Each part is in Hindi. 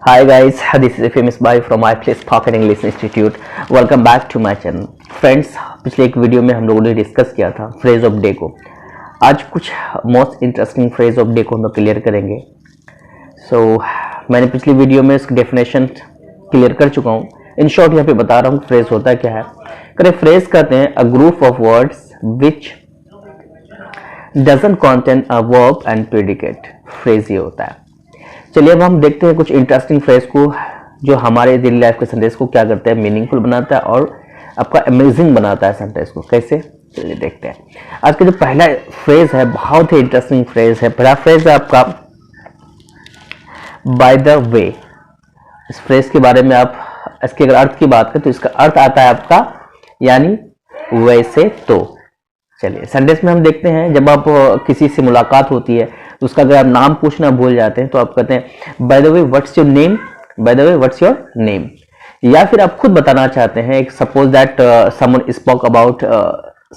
Hi guys, this is a famous boy from iPlace Spoken English Institute. Welcome back to my channel. Friends, पिछले एक वीडियो में हम लोगों ने डिस्कस किया था फ्रेज ऑफ डे को. आज कुछ most interesting phrase of day को हम लोग क्लियर करेंगे. मैंने पिछली वीडियो में इसकी डेफिनेशन क्लियर कर चुका हूँ. इन शॉर्ट यहाँ पे बता रहा हूँ फ्रेज होता क्या है. करें फ्रेज कहते हैं a group of words which doesn't contain a verb and predicate. Phrase ये होता है. चलिए अब हम देखते हैं कुछ इंटरेस्टिंग फ्रेज को जो हमारे डेली लाइफ के सेंटेंस को क्या करते हैं, मीनिंगफुल बनाता है और आपका अमेजिंग बनाता है सेंटेंस को. कैसे, चलिए देखते हैं. आज का जो पहला फ्रेज है बहुत ही इंटरेस्टिंग फ्रेज है. पहला फ्रेज है आपका बाय द वे. इस फ्रेज के बारे में आप इसके अगर अर्थ की बात करें तो इसका अर्थ आता है आपका यानी वैसे तो. चलिए सेंटेंस में हम देखते हैं जब आप किसी से मुलाकात होती है तो उसका अगर आप नाम पूछना भूल जाते हैं तो आप कहते हैं by the way what's your name, by the way what's your name. या फिर आप खुद बताना चाहते हैं, suppose that someone spoke about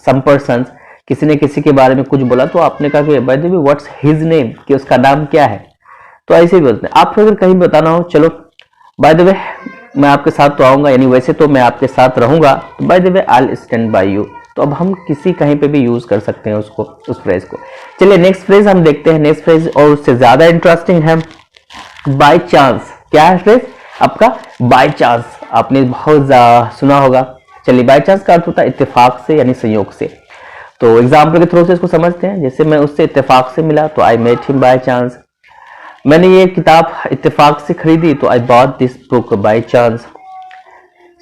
some person, किसी ने किसी के बारे में कुछ बोला तो आपने कहा कि bye the way what's his name, कि उसका नाम क्या है. तो ऐसे ही बोलते हैं. आप अगर कहीं बताना हो, चलो बाय द वे मैं आपके साथ तो आऊंगा, यानी वैसे तो मैं आपके साथ रहूंगा, bye the way I will stand by you. तो अब हम किसी कहीं पे भी यूज कर सकते हैं उसको, उस फ्रेज को. चलिए नेक्स्ट फ्रेज हम देखते हैं. नेक्स्ट फ्रेज और उससे ज्यादा इंटरेस्टिंग है बाय चांस. क्या है फ्रेज आपका बाय चांस. आपने बहुत सुना होगा. चलिए बाय चांस का अर्थ होता है इत्तेफाक से यानी संयोग से. तो एग्जाम्पल के थ्रू से इसको समझते हैं. जैसे मैं उससे इत्तेफाक से मिला तो I met him by chance. मैंने ये किताब इत्तेफाक से खरीदी तो I bought this book by chance.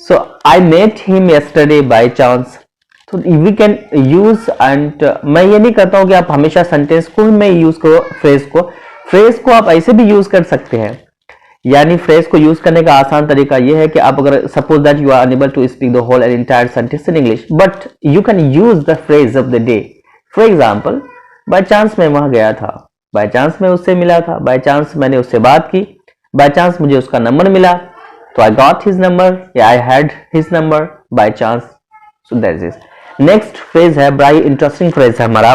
So I met him yesterday by chance. तो वी कैन यूज एंड मैं ये नहीं कहता हूं कि आप हमेशा सेंटेंस को मैं यूज करो. फ्रेज को आप ऐसे भी यूज कर सकते हैं. यानी फ्रेज को यूज करने का आसान तरीका ये है कि आप अगर suppose that you are unable to speak the whole and entire sentence in English but you can use the phrase of the day. For example, by chance मैं वहां गया था, बाय चांस मैं उससे मिला था, बाय चांस मैंने उससे बात की, बाय चांस मुझे उसका नंबर मिला तो आई गॉट हिज नंबर या I had his number by chance. So that is. Next phrase है बड़ा ही इंटरेस्टिंग फ्रेज है हमारा,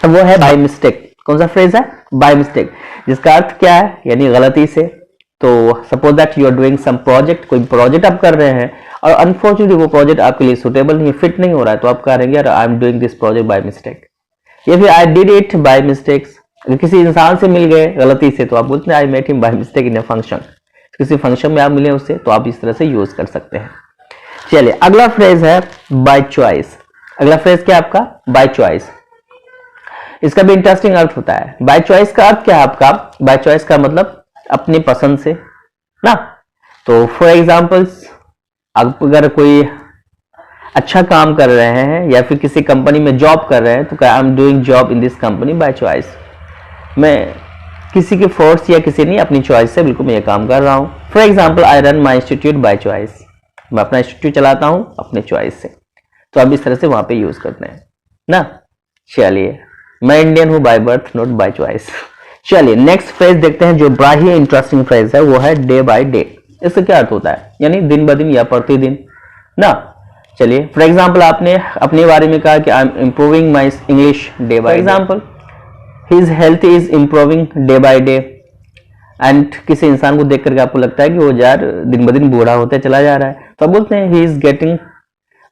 वो है बाय मिस्टेक. कौन सा फ्रेज है? बाय मिस्टेक, जिसका अर्थ क्या है यानी गलती से. तो suppose that you are doing some project, कोई प्रोजेक्ट आप कर रहे हैं और अनफॉर्चुनेटली वो प्रोजेक्ट आपके लिए सुटेबल नहीं, फिट नहीं हो रहा है, तो आप कहेंगे यार I am doing this project by mistake. या फिर I did it by mistakes. अगर किसी इंसान से मिल गए गलती से तो आप बोलते हैं I met him by mistake in a function. किसी फंक्शन में आप मिले उससे तो आप इस तरह से यूज कर सकते हैं. चलिए अगला फ्रेज है बाय चॉइस. अगला फ्रेज क्या है आपका? By choice. इसका भी इंटरेस्टिंग अर्थ होता है. बाय चॉइस का अर्थ क्या है आपका? बाय चॉइस का मतलब अपनी पसंद से ना. तो फॉर एग्जांपल्स, आप अगर कोई अच्छा काम कर रहे हैं या फिर किसी कंपनी में जॉब कर रहे हैं तो क्या I am doing job in this company by choice. मैं किसी के फोर्स या किसी नहीं, अपनी चॉइस से बिल्कुल मैं ये काम कर रहा हूं. For example, I run my institute by choice. मैं अपना इंस्टीट्यूट चलाता हूं अपने चॉइस से. तो आप इस तरह से वहां पे यूज करते हैं ना. चलिए मैं इंडियन हूं by birth not by choice. चलिए नेक्स्ट फ्रेज देखते हैं जो बड़ा ही इंटरेस्टिंग फ्रेज है, वो है डे बाय डे. इसका क्या अर्थ होता है? यानी दिन ब दिन या प्रतिदिन ना. चलिए फॉर एग्जाम्पल, आपने अपने बारे में कहा कि I am improving my English day by example. His health is improving day by day. And किसी इंसान को देख करके आपको लगता है कि वो यार दिन ब दिन बूढ़ा होते चला जा रहा है, तो आप बोलते हैं he is getting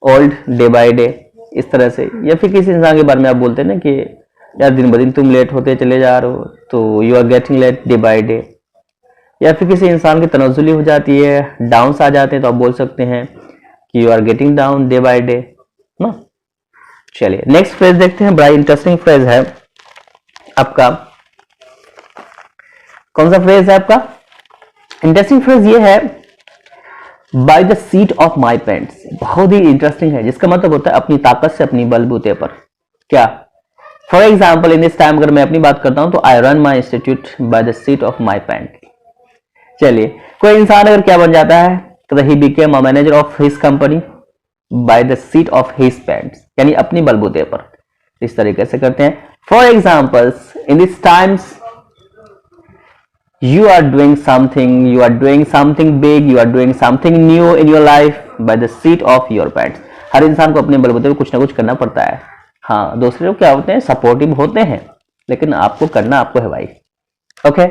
old day by day. इस तरह से. या फिर किसी इंसान के बारे में आप बोलते हैं ना कि यार दिन ब दिन तुम लेट होते चले जा रहे हो, तो you are getting late day by day. या फिर किसी इंसान की तनज़ुली हो जाती है, डाउन्स आ जाते हैं, तो आप बोल सकते हैं कि you are getting down day by day ना. चलिए नेक्स्ट फ्रेज देखते हैं. बड़ा इंटरेस्टिंग फ्रेज है आपका. कौन सा फ्रेज है आपका? इंटरेस्टिंग फ्रेज ये है by the seat of my pants. बहुत ही इंटरेस्टिंग है, जिसका मतलब होता है अपनी ताकत से, अपनी बलबूते पर. क्या? For example, in this time अगर मैं अपनी बात करता हूं तो I run my institute by the seat of my pant. चलिए कोई इंसान अगर क्या बन जाता है तो he became a manager of his company by the seat of his pants, यानी अपनी बलबूते पर. इस तरीके से करते हैं. For examples, in this times you are doing something big, you are doing something new in your life by the seat of your pants. हर इंसान को अपने बलबूते पे कुछ ना कुछ करना पड़ता है. हाँ, दूसरे लोग क्या होते हैं, सपोर्टिव होते हैं, लेकिन आपको करना आपको है भाई. ओके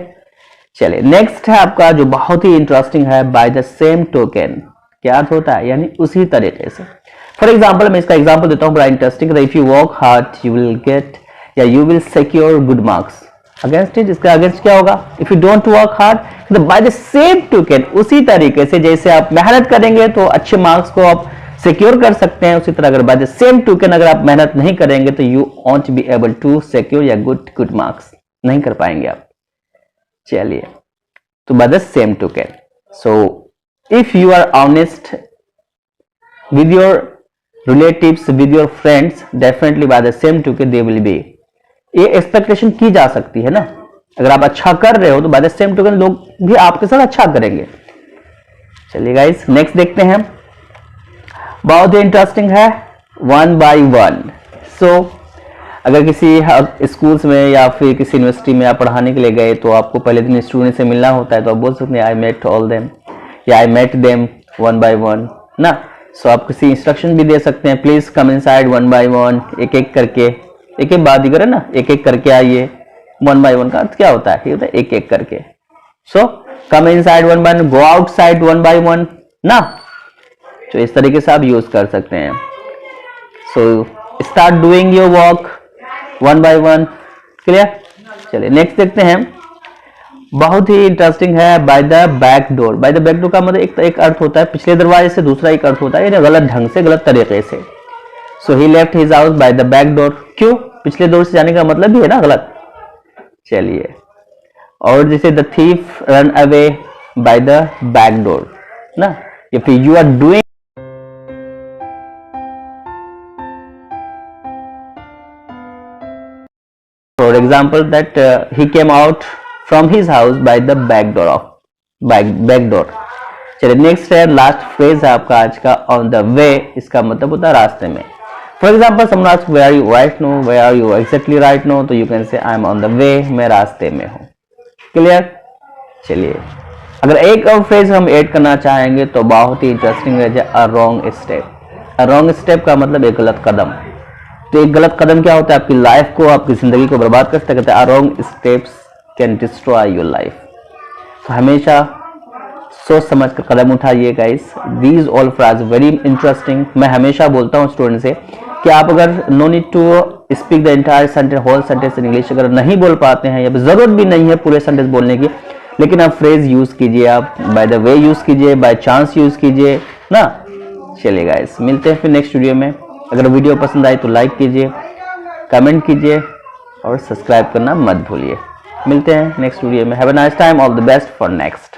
चलिए नेक्स्ट है आपका जो बहुत ही इंटरेस्टिंग है, बाय द सेम टोकन। क्या अर्थ होता है, यानी उसी तरीके से। फॉर एग्जाम्पल मैं इसका एग्जाम्पल देता हूँ, बड़ा interesting. If you work hard you will get या you will secure good marks. Against it, इसका अगेंस्ट क्या होगा, if you don't work hard, तो बाय द सेम टोकन, उसी तरीके से जैसे आप मेहनत करेंगे तो अच्छे मार्क्स को आप सिक्योर कर सकते हैं, उसी तरह अगर बाय द सेम टोकन अगर आप मेहनत नहीं करेंगे तो you won't be able to secure या गुड मार्क्स, नहीं कर पाएंगे आप। चलिए, तो by the same token, so if you are honest with your relatives, with your friends, definitely by the same token they will be, ये एक्सपेक्टेशन की जा सकती है ना। अगर आप अच्छा कर रहे हो तो बाय द सेम टोकन लोग भी आपके साथ अच्छा करेंगे। चलिए गाइस नेक्स्ट देखते हैं, बहुत ही इंटरेस्टिंग है, 1 by 1। सो अगर किसी स्कूल्स में या फिर किसी यूनिवर्सिटी में आप पढ़ाने के लिए गए तो आपको पहले दिन स्टूडेंट से मिलना होता है, तो आप बोल सकते हैं आई मेट ऑल देम या आई मेट देम 1 by 1 ना। सो आप किसी इंस्ट्रक्शन भी दे सकते हैं, प्लीज कम इनसाइड 1 by 1, एक एक करके, एक एक बात ही करें ना, एक एक करके आइए। 1 by 1 का अर्थ क्या होता है, ये होता है एक एक करके। So come inside 1 by 1, go outside 1 by 1 ना। तो इस तरीके से आप यूज कर सकते हैं। So start doing your work 1 by 1, clear. चलिए नेक्स्ट देखते हैं, बहुत ही इंटरेस्टिंग है, bye the back door. Bye the back door का मतलब एक अर्थ होता है पिछले दरवाजे से, दूसरा एक अर्थ होता है गलत ढंग से, गलत तरीके से। So he left his house by the back door, क्यों, पिछले डोर से जाने का मतलब भी है ना गलत। चलिए, और जैसे the thief run away by the back door ना, या फिर you are doing, for example that he came out from his house by the back door of back door। चलिए नेक्स्ट है, लास्ट फ्रेज है आपका आज का, on the way, इसका मतलब होता है रास्ते में। For example someone asks where are you right now, where are you exactly right now, तो you can say I am on the way, मैं रास्ते में हूँ, क्लियर। चलिए अगर एक और फ्रेज हम ऐड करना चाहेंगे तो बहुत ही इंटरेस्टिंग है, a wrong step। a wrong step का मतलब एक गलत कदम। तो एक गलत कदम क्या होता है, आपकी लाइफ को, आपकी जिंदगी को बर्बाद कर सकता है। a wrong steps can destroy your life. तो हमेशा सोच समझ कर कदम उठाइए guys. These all phrase very interesting. मैं हमेशा बोलता हूँ स्टूडेंट से कि आप अगर no need to speak the entire sentence, whole sentence in English, अगर नहीं बोल पाते हैं या जरूरत भी नहीं है पूरे सेंटेंस बोलने की, लेकिन आप फ्रेज यूज कीजिए, आप बाय द वे यूज कीजिए, बाय चांस यूज कीजिए ना। चलिए गाइस मिलते हैं फिर नेक्स्ट वीडियो में। अगर वीडियो पसंद आई तो लाइक कीजिए, कमेंट कीजिए और सब्सक्राइब करना मत भूलिए। मिलते हैं नेक्स्ट वीडियो में। Have a nice time, all the best for next.